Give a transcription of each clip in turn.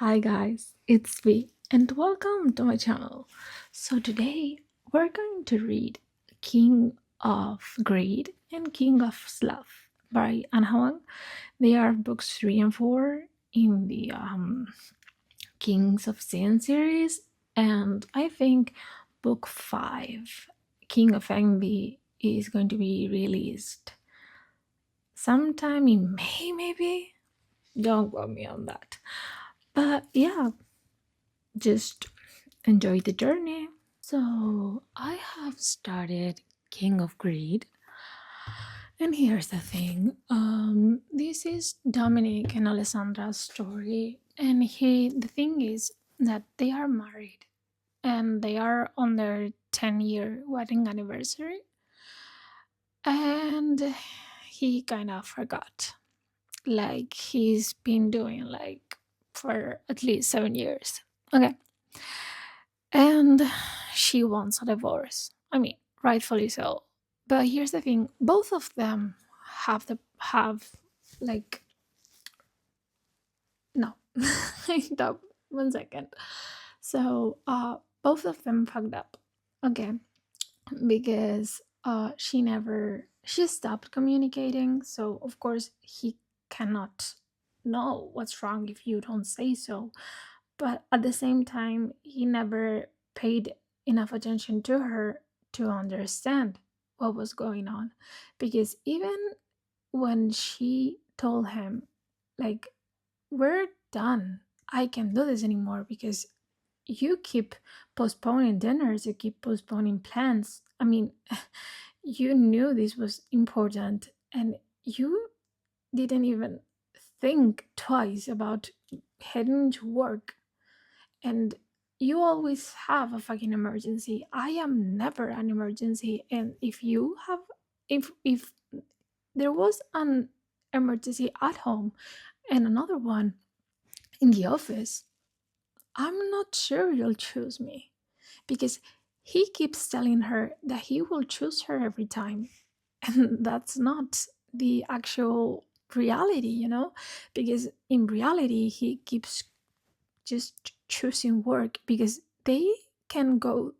Hi guys, it's V and welcome to my channel. So today we're going to read King of Greed and King of Sloth by Ana Huang. They are books 3 and 4 in the Kings of Sin series, and I think book 5, King of Envy, is going to be released sometime in May, maybe? Don't quote me on that. But yeah, just enjoy the journey. So I have started King of Greed, and here's the thing. This is Dominic and Alessandra's story, and the thing is that they are married, and they are on their 10-year wedding anniversary, and he kind of forgot, like he's been doing like for at least 7 years. Okay. And she wants a divorce. I mean, rightfully so. But here's the thing: both of them have like no. Stop 1 second. So both of them fucked up. Okay, because she stopped communicating. So of course he cannot know what's wrong if you don't say so. But at the same time, he never paid enough attention to her to understand what was going on. Because even when she told him, like, we're done, I can't do this anymore because you keep postponing dinners, you keep postponing plans. I mean, you knew this was important and you didn't even think twice about heading to work, and you always have a fucking emergency. I am never an emergency, and if there was an emergency at home and another one in the office, I'm not sure you'll choose me, because he keeps telling her that he will choose her every time, and that's not the actual reality. Because in reality he keeps just choosing work, because they can go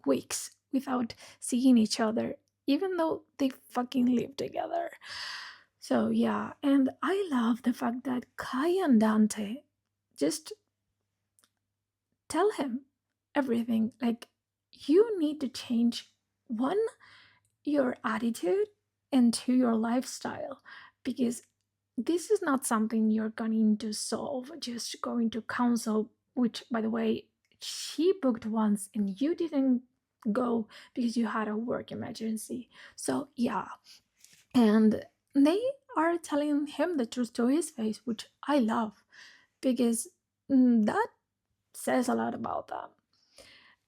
weeks without seeing each other, even though they fucking live together. So yeah, and I love the fact that Kai and Dante just tell him everything. Like, you need to change, one, your attitude, and two, your lifestyle, because this is not something you're going to solve just going to counsel, which, by the way, she booked once and you didn't go because you had a work emergency. So yeah, and they are telling him the truth to his face, which I love, because that says a lot about them.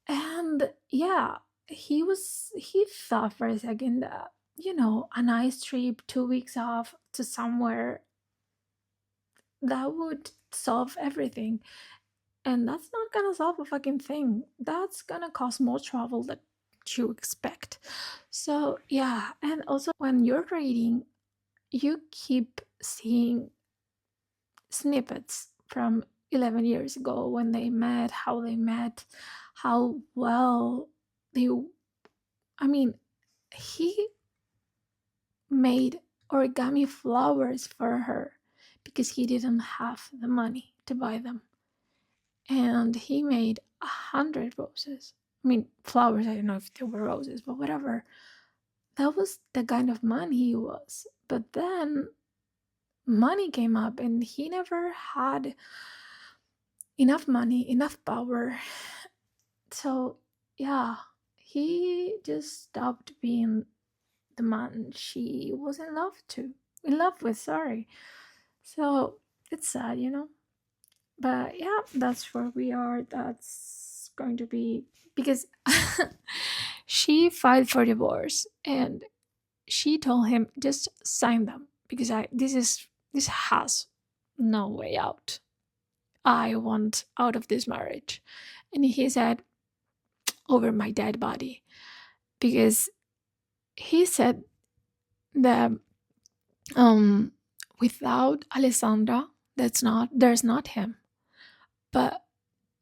And yeah, he thought for a second that, a nice trip, 2 weeks off to somewhere, that would solve everything. And that's not gonna solve a fucking thing. That's gonna cause more trouble than you expect. So yeah, and also when you're reading, you keep seeing snippets from 11 years ago, when they met, how they met, how well they, I mean, he made origami flowers for her because he didn't have the money to buy them. And he made 100 roses. I mean, flowers, I don't know if they were roses, but whatever. That was the kind of man he was. But then money came up and he never had enough money, enough power. So, yeah, he just stopped being the man she was in love with, sorry. So, it's sad. But yeah, that's where we are. That's going to be because she filed for divorce and she told him, just sign them, because this has no way out. I want out of this marriage. And he said, over my dead body, because he said that without Alessandra, there's not him. But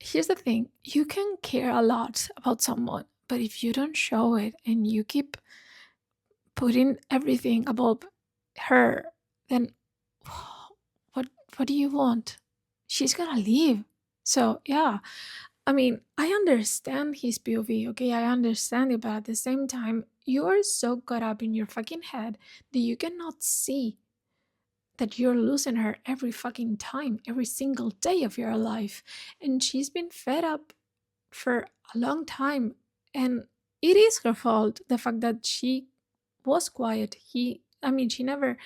here's the thing, you can care a lot about someone, but if you don't show it and you keep putting everything above her, then what what do you want? She's gonna leave. So yeah, I mean, I understand his POV, okay? I understand it, but at the same time, you are so caught up in your fucking head that you cannot see that you're losing her every fucking time, every single day of your life. And she's been fed up for a long time. And it is her fault, the fact that she was quiet. I mean, she never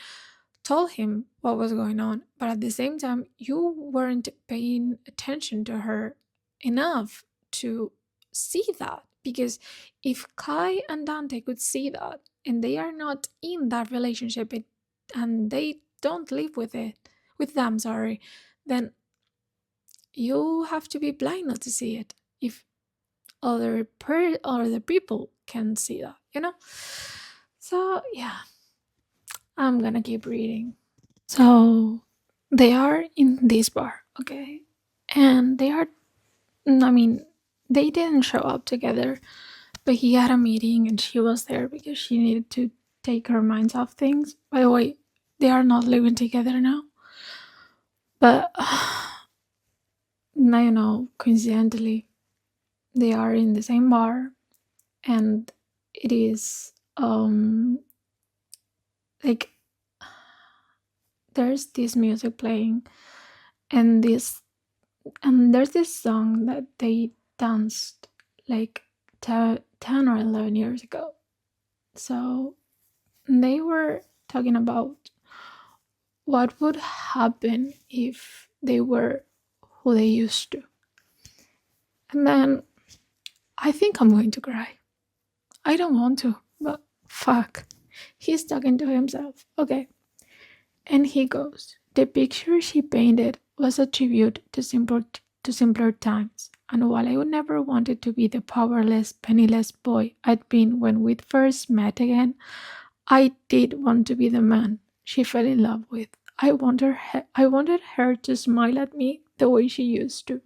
told him what was going on. But at the same time, you weren't paying attention to her enough to see that. Because if Kai and Dante could see that, and they are not in that relationship, and they don't live with them, sorry, then you have to be blind not to see it. If other people can see that, you know? So yeah, I'm gonna keep reading. So they are in this bar, okay? And I mean, they didn't show up together, but he had a meeting and she was there because she needed to take her minds off things. By the way, they are not living together now. But, coincidentally, they are in the same bar, and it is, like, there's this music playing, and there's this song that they danced like 10 or 11 years ago. So they were talking about what would happen if they were who they used to. And then I think I'm going to cry. I don't want to, but fuck. He's talking to himself. Okay. And he goes, "The picture she painted was a tribute to simpler times. And while I would never wanted to be the powerless, penniless boy I'd been when we first met again, I did want to be the man she fell in love with. I wanted her to smile at me the way she used to.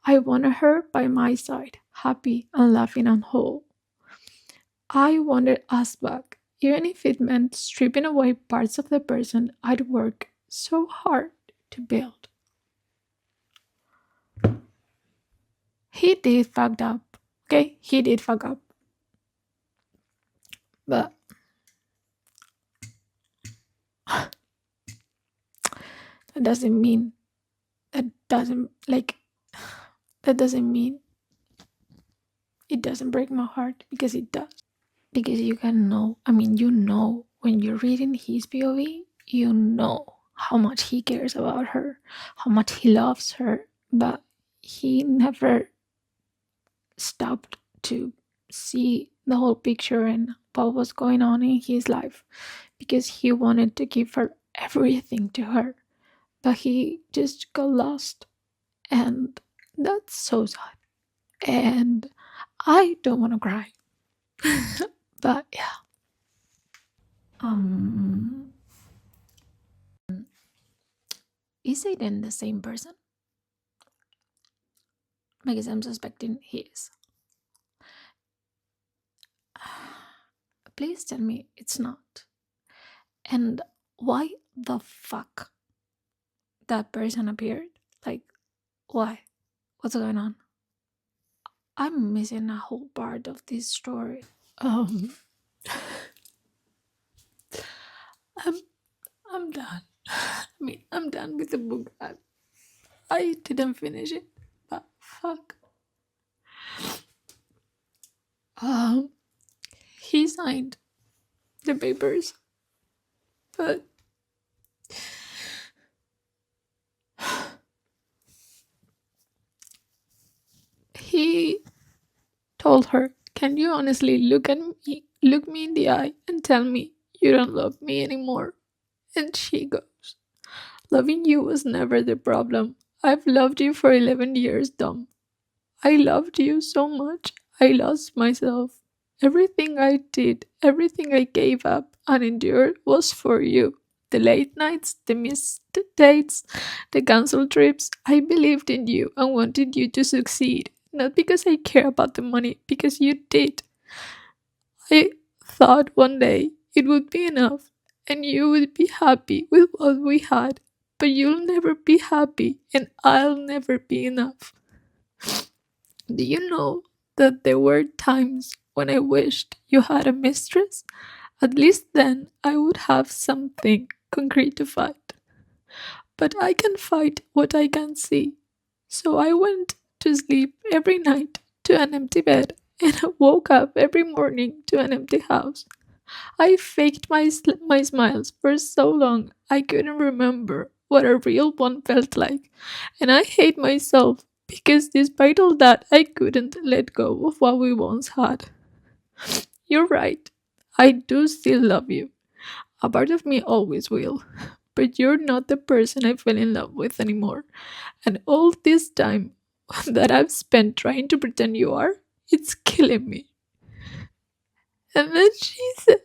I wanted her by my side, happy and laughing and whole. I wanted us back, even if it meant stripping away parts of the person I'd worked so hard to build." He did fucked up. Okay? He did fuck up. But that doesn't mean that doesn't mean it doesn't break my heart, because it does. Because you can know, when you're reading his POV, you know how much he cares about her, how much he loves her, but he never stopped to see the whole picture and what was going on in his life, because he wanted to give her everything to her, but he just got lost, and that's so sad. And I don't want to cry. But yeah. Is Aiden the same person? Because I'm suspecting he is. Please tell me it's not. And why the fuck that person appeared? Like, why? What's going on? I'm missing a whole part of this story. I'm done. I'm done with the book. I didn't finish it, but fuck. He signed the papers, but he told her, "Can you honestly look me in the eye and tell me you don't love me anymore?" And she goes, "Loving you was never the problem. I've loved you for 11 years, Dom. I loved you so much, I lost myself. Everything I did, everything I gave up and endured was for you. The late nights, the missed dates, the cancelled trips. I believed in you and wanted you to succeed. Not because I care about the money, because you did. I thought one day it would be enough and you would be happy with what we had. But you'll never be happy and I'll never be enough. Do you know that there were times when I wished you had a mistress? At least then I would have something concrete to fight. But I can fight what I can see. So I went to sleep every night to an empty bed and I woke up every morning to an empty house. I faked my smiles for so long I couldn't remember what a real one felt like. And I hate myself because despite all that, I couldn't let go of what we once had. You're right. I do still love you. A part of me always will. But you're not the person I fell in love with anymore. And all this time that I've spent trying to pretend you are, it's killing me. And then she said,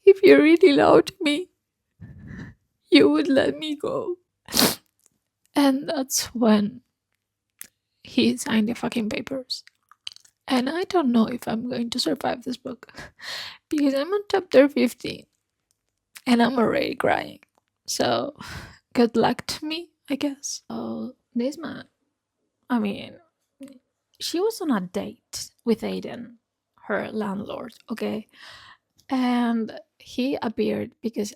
if you really loved me, you would let me go. And that's when he signed the fucking papers. And I don't know if I'm going to survive this book because I'm on chapter 15 and I'm already crying. So, good luck to me, I guess. Oh, this man, I mean, she was on a date with Aiden, her landlord, okay? And he appeared because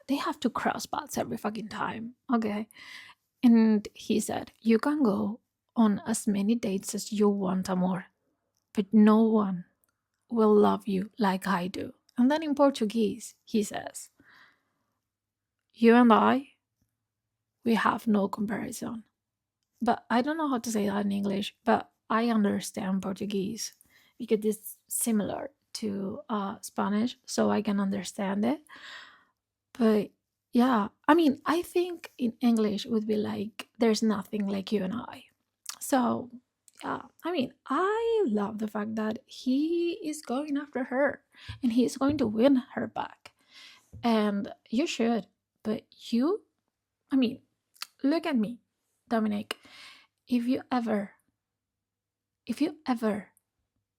they have to cross paths every fucking time, okay? And he said, you can go on as many dates as you want, amor, but no one will love you like I do. And then in Portuguese, he says, you and I, we have no comparison. But I don't know how to say that in English, but I understand Portuguese because it's similar to Spanish, so I can understand it. But yeah, I mean, I think in English would be like, there's nothing like you and I. So yeah, I mean, I love the fact that he is going after her and he's going to win her back. And you should, but you, I mean, look at me, Dominic. If you ever, if you ever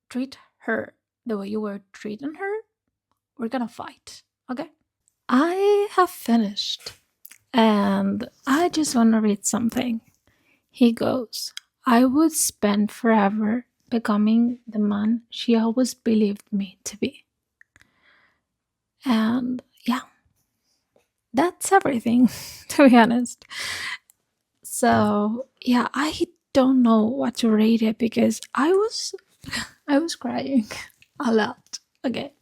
treat her the way you were treating her, we're gonna fight, okay? I have finished and I just want to read something. He goes, I would spend forever becoming the man she always believed me to be. And yeah, that's everything, to be honest. So yeah, I don't know what to rate it because I was crying a lot. Okay.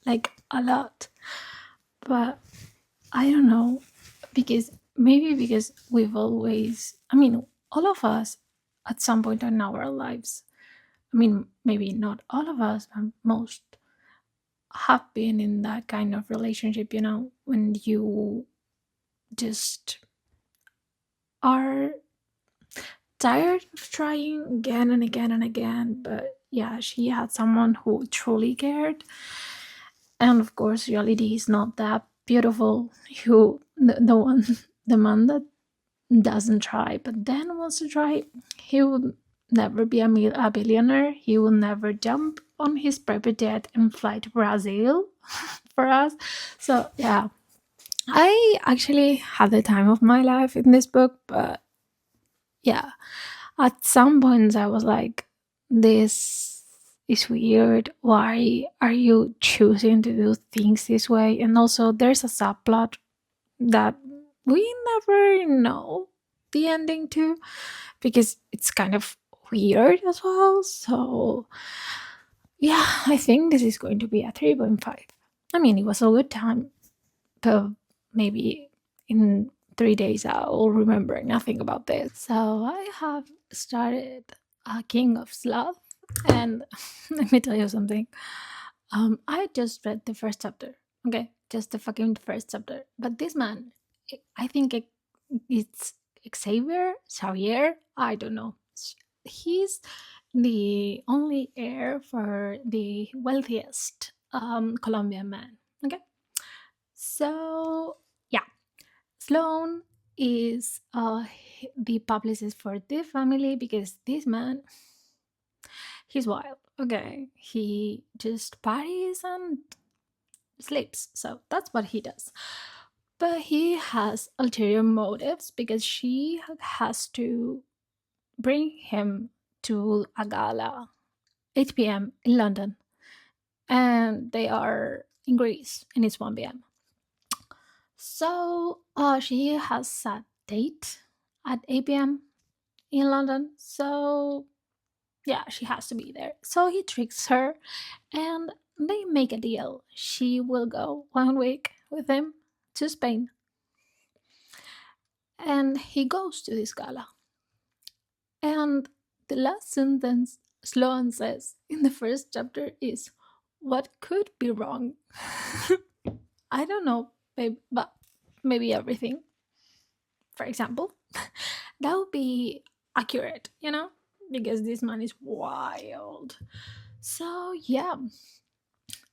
Like a lot. But I don't know because maybe because we've always, I mean, all of us at some point in our lives, I mean, maybe not all of us, but most have been in that kind of relationship, when you just are tired of trying again and again and again. But yeah, she had someone who truly cared. And of course, reality is not that beautiful. The one, the man that doesn't try, but then wants to try, he will never be a billionaire. He will never jump on his private jet and fly to Brazil for us. So yeah, I actually had the time of my life in this book, but yeah, at some points I was like, this is weird. Why are you choosing to do things this way? And also, there's a subplot that we never know the ending to because it's kind of weird as well. So, yeah, I think this is going to be a 3.5. I mean, it was a good time, but maybe in 3 days I'll remember nothing about this. So I have started King of Sloth, and let me tell you something. I just read the first chapter. Okay, just the fucking first chapter. But this man, I think it's Xavier. I don't know. He's the only heir for the wealthiest Colombian man. Okay. So yeah, Sloan is the publicist for the family because this man, he's wild. Okay, he just parties and sleeps. So that's what he does. But he has ulterior motives because she has to bring him to a gala 8 p.m. in London, and they are in Greece and it's 1 p.m. So she has a date at 8 p.m. in London. So yeah, she has to be there. So he tricks her and they make a deal. She will go 1 week with him to Spain. And he goes to this gala. And the last sentence Sloan says in the first chapter is, "What could be wrong?" I don't know, babe, but maybe everything, for example. That would be accurate, because this man is wild. So, yeah,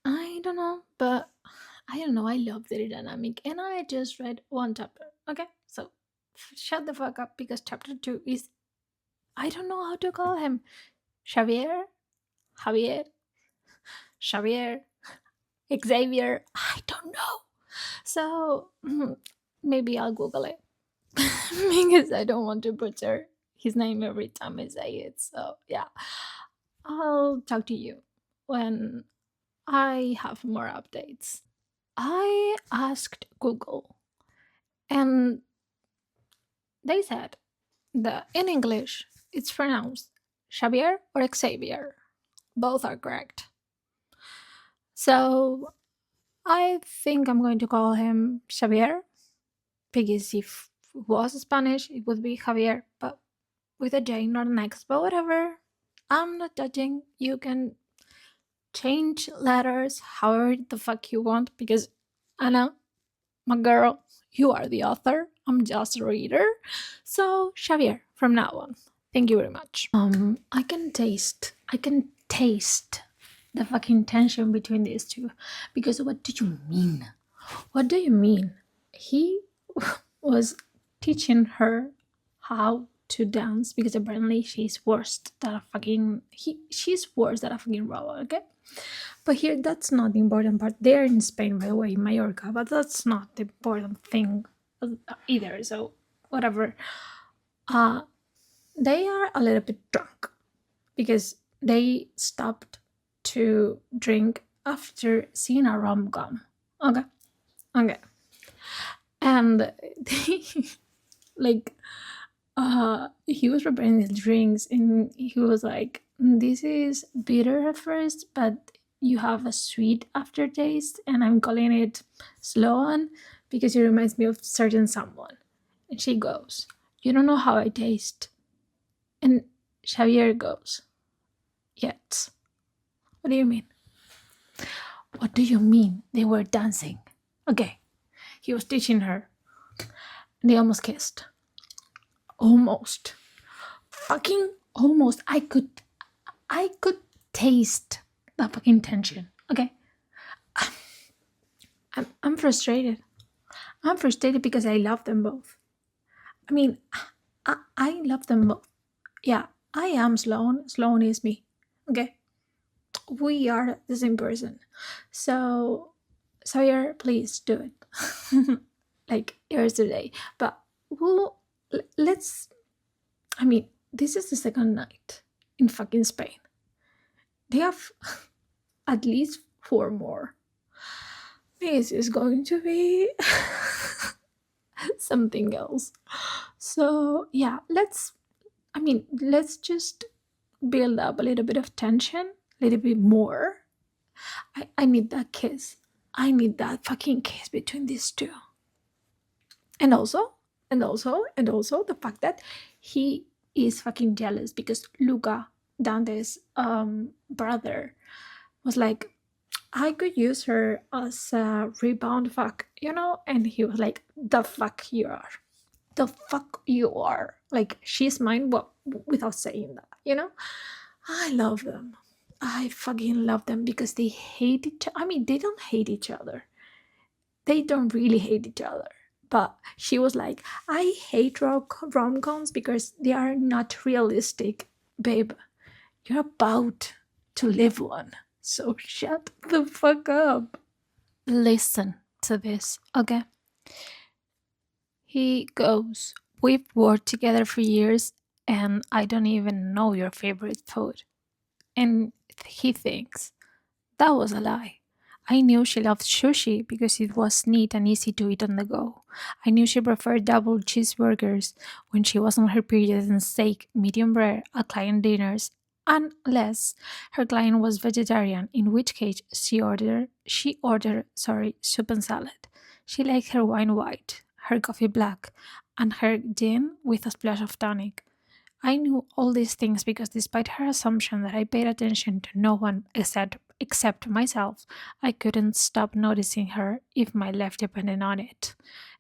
I don't know, but I don't know. I love the dynamic, and I just read one chapter. Okay, so shut the fuck up because chapter two is, I don't know how to call him. Xavier, Javier, Xavier, Xavier. I don't know. So maybe I'll Google it because I don't want to butcher his name every time I say it. So yeah, I'll talk to you when I have more updates. I asked Google, and they said that in English it's pronounced Xavier or Xavier. Both are correct. So I think I'm going to call him Xavier because if it was Spanish, it would be Javier, but with a J, not an X. But whatever. I'm not judging. You can change letters however the fuck you want because Anna, my girl, you are the author. I'm just a reader. So Xavier from now on. Thank you very much. I can taste the fucking tension between these two. Because what do you mean? What do you mean? He was teaching her how to dance because apparently she's worse than a fucking she's worse than a fucking robot, okay? But here that's not the important part. They're in Spain, by the way, in Mallorca, but that's not the important thing either. So whatever. Uh they are a little bit drunk because they stopped to drink after seeing a rom-com. Okay. Okay. And they, like he was preparing the drinks and he was like, "This is bitter at first, but you have a sweet aftertaste, and I'm calling it Sloan because it reminds me of certain someone." And she goes, "You don't know how I taste." And Xavier goes, "Yet." What do you mean? What do you mean they were dancing? Okay, he was teaching her. They almost kissed. Almost. Fucking almost. I could taste the fucking tension. Okay. I'm frustrated. I'm frustrated because I love them both. I mean, I love them both. Yeah, I am Sloan. Sloan is me. Okay. We are the same person. So, Sawyer, please do it. Like yesterday. But let's. I mean, this is the second night in fucking Spain. They have at least 4 more. This is going to be something else. So, yeah, let's just build up a little bit of tension, a little bit more. I need that kiss. I need that fucking kiss between these two. And also the fact that he is fucking jealous because Luca, Dante's brother, was like, "I could use her as a rebound fuck, And he was like, "The fuck you are. The fuck you are. Like, she's mine," but without saying that. I love them. I fucking love them because they hate each other. I mean, they don't hate each other. they don't really hate each other. But she was like, I hate rom-coms because they are not realistic. Babe, you're about to live one. So shut the fuck up. Listen to this, okay? He goes, we've worked together for years and I don't even know your favorite food. And he thinks, that was a lie. I knew she loved sushi because it was neat and easy to eat on the go. I knew she preferred double cheeseburgers when she was on her period and steak, medium rare at client dinners, unless her client was vegetarian, in which case she ordered soup and salad. She liked her wine white, her coffee black, and her gin with a splash of tonic. I knew all these things because despite her assumption that I paid attention to no one except myself, I couldn't stop noticing her if my life depended on it.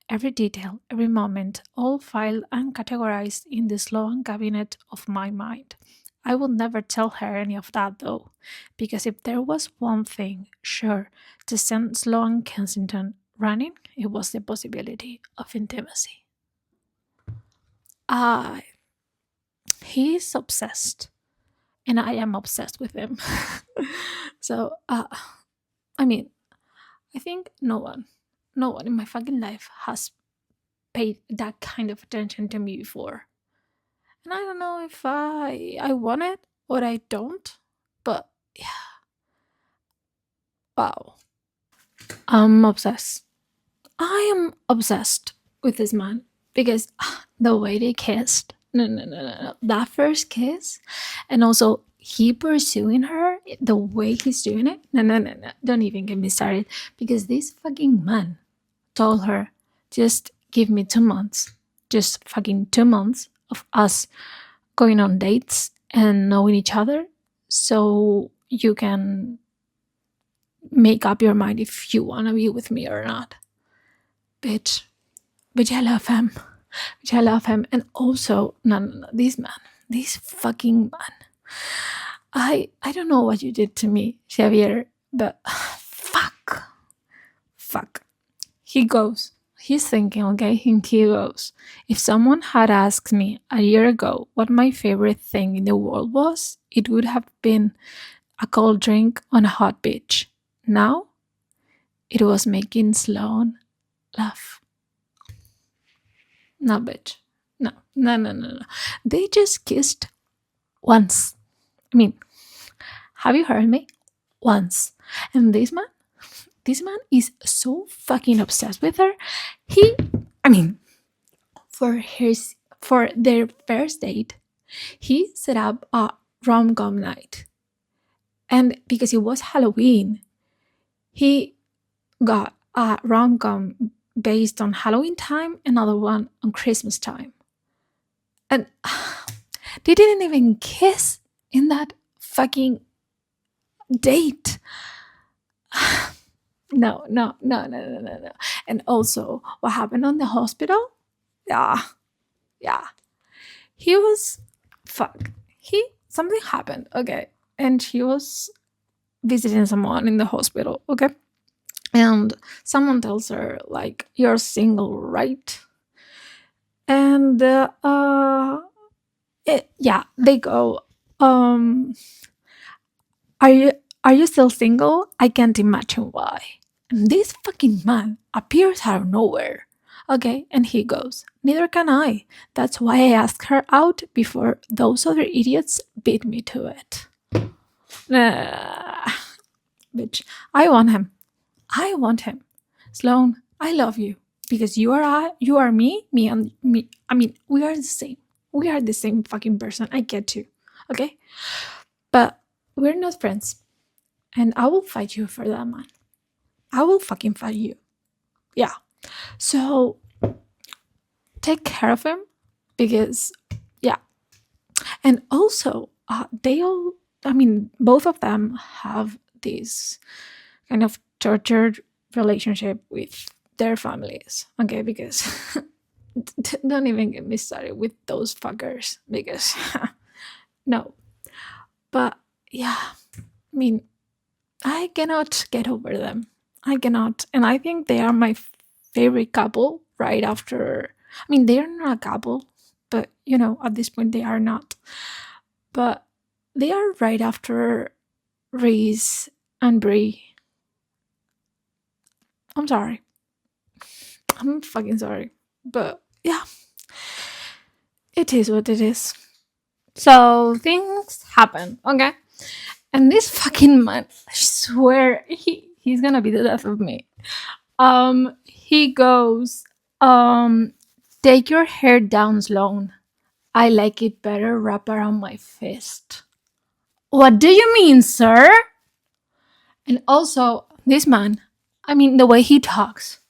Every detail, every moment, all filed and categorized in the Sloan cabinet of my mind. I would never tell her any of that though, because if there was one thing sure to send Sloan Kensington running, it was the possibility of intimacy. I He's obsessed and I am obsessed with him. So I mean, I think no one in my fucking life has paid that kind of attention to me before. And I don't know if I want it or I don't, but yeah, wow. I'm obsessed. I am obsessed with this man because the way they kissed. No, no, no, no, no. That first kiss, and also he pursuing her, the way he's doing it. No, no, no, no. Don't even get me started because this fucking man told her, just give me 2 months, just fucking 2 months of us going on dates and knowing each other so you can make up your mind if you want to be with me or not. Bitch. But I love him. Which I love him. And also, no, no, no, this man, this fucking man. I don't know what you did to me, Xavier, but fuck. Fuck. He goes. He's thinking, okay? And he goes. If someone had asked me a year ago what my favorite thing in the world was, it would have been a cold drink on a hot beach. Now, it was making Sloan laugh. No, bitch. No, no, no, no, no. They just kissed once. I mean, have you heard me? Once. And this man is so fucking obsessed with her. He, I mean, for their first date, he set up a rom-com night. And because it was Halloween, he got a rom-com based on Halloween time, another one on Christmas time. And they didn't even kiss in that fucking date. No, no, no, no, no, no, no. And also, what happened on the hospital? Yeah, yeah. He was, fuck. Something happened, okay. And he was visiting someone in the hospital, okay. And someone tells her, like, you're single, right? And yeah, they go, are you still single? I can't imagine why. And this fucking man appears out of nowhere. Okay, and he goes, neither can I. That's why I asked her out before those other idiots beat me to it. Bitch, I want him. I want him. Sloan, I love you because you are me, and me. I mean, we are the same. We are the same fucking person. I get you. Okay? But we're not friends. And I will fight you for that, man. I will fucking fight you. Yeah. So take care of him because, yeah. And also, both of them have this kind of tortured relationship with their families. Okay, because don't even get me started with those fuckers because no. But yeah, I mean, I cannot get over them. I cannot. And I think they are my favorite couple right after. I mean, they're not a couple, but at this point they are not. But they are right after Reese and Brie. I'm sorry. I'm fucking sorry. But yeah, it is what it is. So things happen, okay? And this fucking man, I swear, he's gonna be the death of me. He goes, um, take your hair down, Sloan. I like it better wrap around my fist. What do you mean, sir? And also, this man, I mean, the way he talks.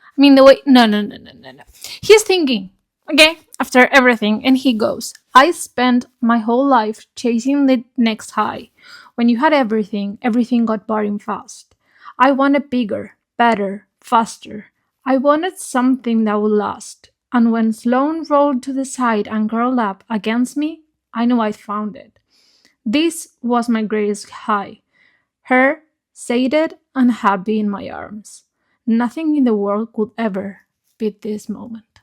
I mean, the way. No, no, no, no, no, no. He's thinking, okay, after everything, and he goes, I spent my whole life chasing the next high. When you had everything, everything got boring fast. I wanted bigger, better, faster. I wanted something that would last. And when Sloane rolled to the side and curled up against me, I knew I'd found it. This was my greatest high. Her, sated and happy in my arms. Nothing in the world could ever beat this moment.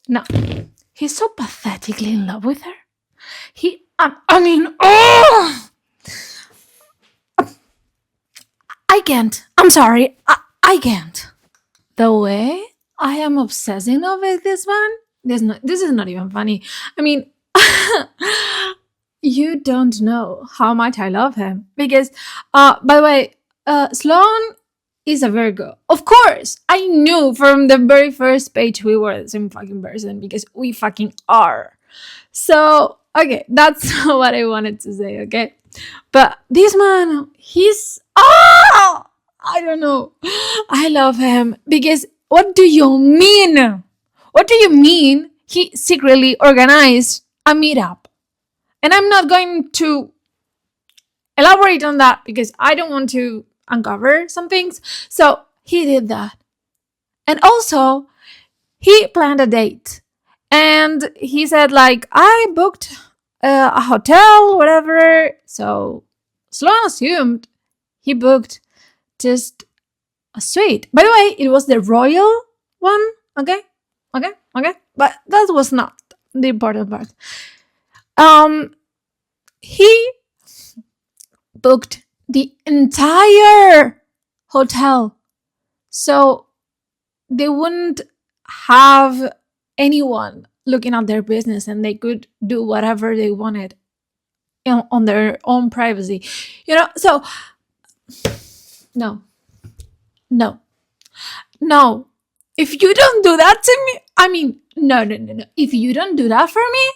Now, he's so pathetically in love with her. I mean, oh! I can't. I'm sorry. I can't. The way I am obsessing over this one, this is not even funny. I mean, you don't know how much I love him. Because, by the way, Sloan is a Virgo. Of course, I knew from the very first page we were the same fucking person because we fucking are. So, okay, that's what I wanted to say, okay? But this man, I don't know. I love him because what do you mean? What do you mean he secretly organized a meetup? And I'm not going to elaborate on that because I don't want to uncover some things. So he did that. And also, he planned a date. And he said, like, I booked a hotel, whatever. So Sloan assumed he booked just a suite. By the way, it was the royal one. Okay. But that was not the important part. He booked the entire hotel. So they wouldn't have anyone looking at their business and they could do whatever they wanted on their own privacy. So no. If you don't do that to me, I mean, no. If you don't do that for me,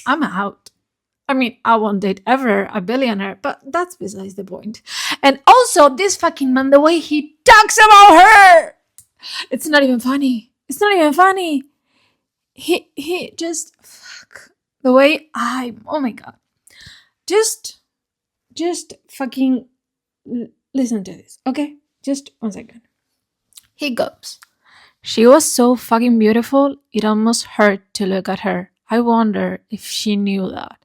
I'm out. I mean, I won't date ever a billionaire, but that's besides the point. And also, this fucking man, the way he talks about her, it's not even funny. He just, fuck. The way oh my god. Just fucking listen to this, okay? Just 1 second. He goes, she was so fucking beautiful, it almost hurt to look at her. I wonder if she knew that.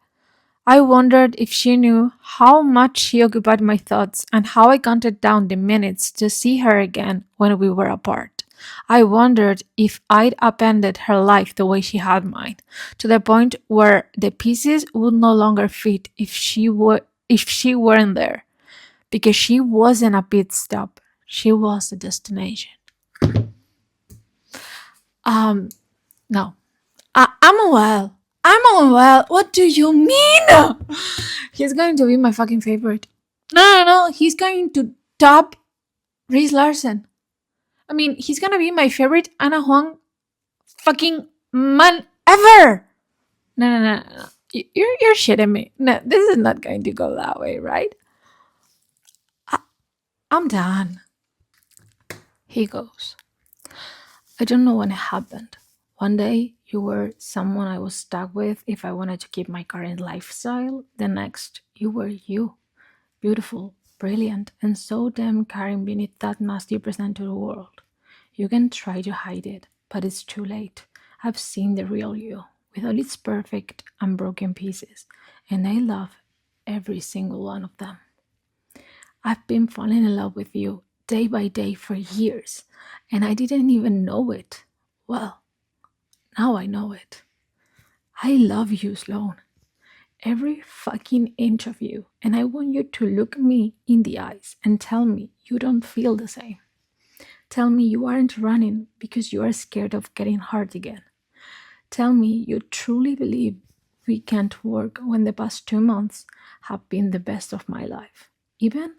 I wondered if she knew how much she occupied my thoughts and how I counted down the minutes to see her again when we were apart. I wondered if I'd upended her life the way she had mine, to the point where the pieces would no longer fit if she weren't there. Because she wasn't a pit stop, she was a destination. No. I'm unwell. What do you mean? He's going to be my fucking favorite. No. He's going to top Reese Larson. I mean, he's gonna be my favorite Ana Huang fucking man ever. No. You're shitting me. No, this is not going to go that way, right? I'm done. He goes, I don't know when it happened. One day, you were someone I was stuck with if I wanted to keep my current lifestyle. The next, you were you. Beautiful, brilliant, and so damn caring beneath that mask you present to the world. You can try to hide it, but it's too late. I've seen the real you, with all its perfect and broken pieces, and I love every single one of them. I've been falling in love with you day by day for years, and I didn't even know it. Well, now I know it. I love you, Sloan. Every fucking inch of you. And I want you to look me in the eyes and tell me you don't feel the same. Tell me you aren't running because you are scared of getting hurt again. Tell me you truly believe we can't work when the past 2 months have been the best of my life. Even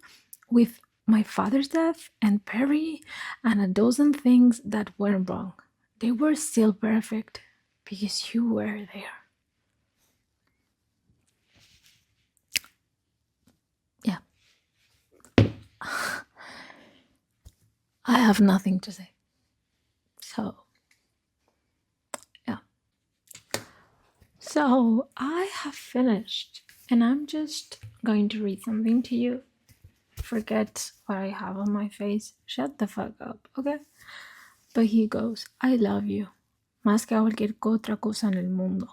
with my father's death and Perry and a dozen things that went wrong, they were still perfect because you were there. Yeah. I have nothing to say. So, yeah. So, I have finished, and I'm just going to read something to you. Forget what I have on my face. Shut the fuck up, okay? But he goes, I love you. Más que cualquier otra cosa en el mundo.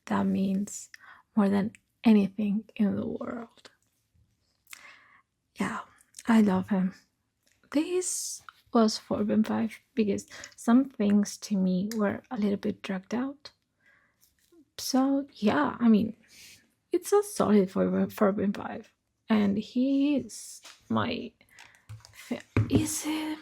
That means more than anything in the world. Yeah, I love him. This was 4.5 because some things to me were a little bit dragged out. So yeah, I mean, it's a solid 4.5, and he is my. Is it?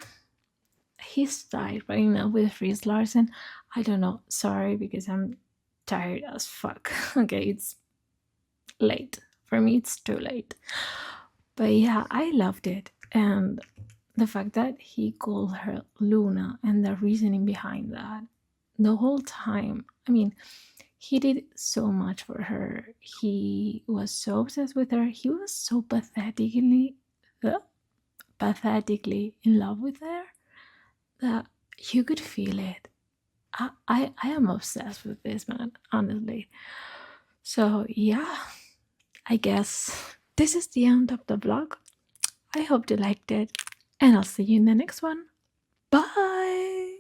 He's tied right now with Fritz Larsen. I don't know. Sorry, because I'm tired as fuck. Okay, it's late. For me, it's too late. But yeah, I loved it. And the fact that he called her Luna and the reasoning behind that the whole time. I mean, he did so much for her. He was so obsessed with her. He was so pathetically in love with her that you could feel it. I am obsessed with this man, honestly. So yeah, I guess this is the end of the vlog. I hope you liked it, and I'll see you in the next one. Bye!